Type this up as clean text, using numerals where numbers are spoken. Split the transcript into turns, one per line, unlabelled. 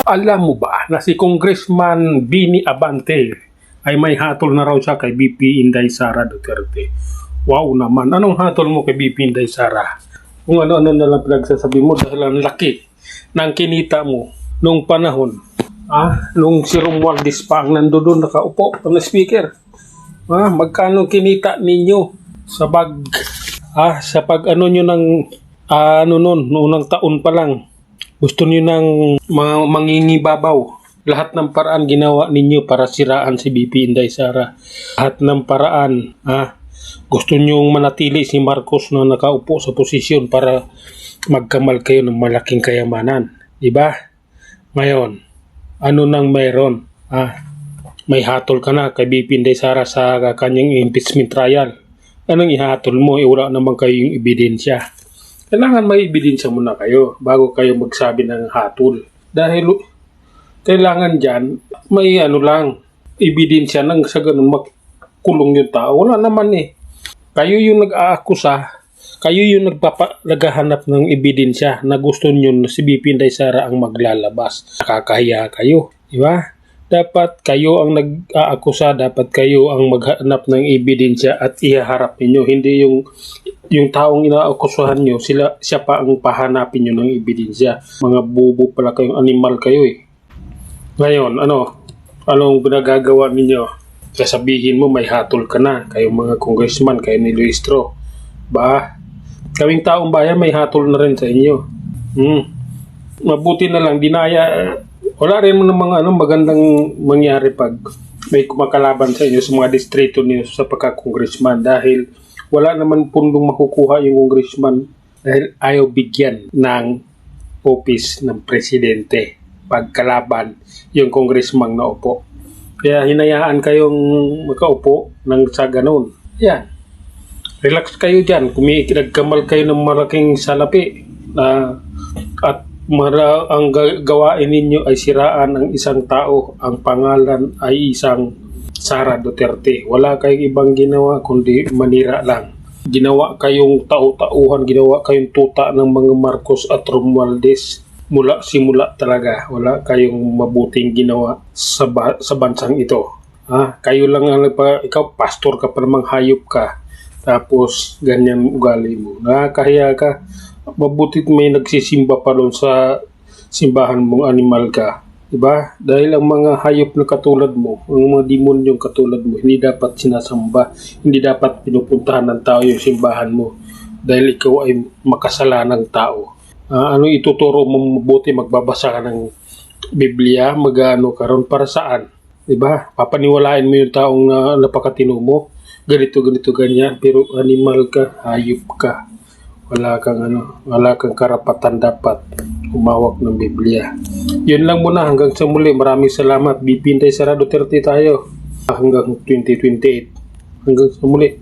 Alam mo ba na si Congressman Bini Abante ay may hatol na raw siya kay BP Inday Sara Duterte? Wow naman. Anong hatol mo kay BP Inday Sara? Kung ano-ano na lang pinagsasabi mo dahil ang laki ng kinita mo nung panahon. Nung si Romualdez pa ang nandoon nakaupo na speaker. Magkano kinita ninyo sa pag ano nyo ng noong unang taon pa lang? Gusto niyo nang mangingibabaw. Lahat ng paraan ginawa ninyo para siraan si BP Inday Sara. Lahat ng paraan. Gusto niyo manatili si Marcos na nakaupo sa posisyon para magkamal kayo ng malaking kayamanan. Diba? Ngayon, ano nang mayroon? May hatol ka na kay BP Inday Sara sa kanyang impeachment trial. Anong ihatol mo? Wala naman kayong ebidensya. Kailangan may ebidensya muna kayo bago kayo magsabi ng hatol. Dahil kailangan dyan, may ebidensya nang sa ganun makulong yung tao. Wala naman eh. Kayo yung nag-aakusa, kayo yung naghahanap ng ebidensya na gusto nyo na si BP Inday Sara ang maglalabas. Nakakahiya kayo. Diba? Dapat kayo ang nag-aakusa, dapat kayo ang maghanap ng ebidensya at ihaharap ninyo. Hindi yung taong inaakusahan nyo, siya pa ang pahanapin nyo ng ebidensya. Mga bubo pala kayong animal kayo eh. Ngayon, anong pinagagawa ninyo? Sasabihin mo may hatol ka na, kayong mga congressman, kayo ni Luistro. Kaming taong bayan may hatol na rin sa inyo. Mabuti na lang, dinaya. Wala rin mo ng mga magandang mangyari pag may kumakalaban sa inyo sa mga distrito niyo sa pagka-congressman dahil wala naman pundong makukuha yung congressman dahil ayaw bigyan ng office ng presidente pagkalaban yung congressman na upo. Kaya hinayaan kayong makaupo ng sa ganun. Yan. Relax kayo dyan. Kung nagkamal kayo ng malaking salapi at ang gawain ninyo ay siraan ang isang tao. Ang pangalan ay isang Sara Duterte. Wala kayong ibang ginawa kundi manira lang. Ginawa kayong tau-tauhan, ginawa kayong tuta ng mga Marcos at Romualdez. Simula talaga. Wala kayong mabuting ginawa sa bansang ito. Kayo lang ikaw pastor ka pa namang hayop ka. Tapos ganyan ugali mo. Nakakahiya ka. Mabutit may nagsisimba pa doon sa simbahan mong animal ka. Diba? Dahil ang mga hayop na katulad mo, ang mga demonyong katulad mo, hindi dapat sinasamba. Hindi dapat pinupuntahan ng tao yung simbahan mo. Dahil ikaw ay makasalanang tao. Ano ituturo mo mabuti? Magbabasa ka ng Biblia, ka ron para saan? Diba? Papaniwalain mo yung taong napakatino mo. Ganito, ganyan. Pero animal ka, hayop ka. Wala kang karapatan dapat umawak ng Biblia. Yun lang muna hanggang sa muli. Maraming salamat. BP Inday Sara Duterte tayo hanggang 2028. Hanggang sa muli.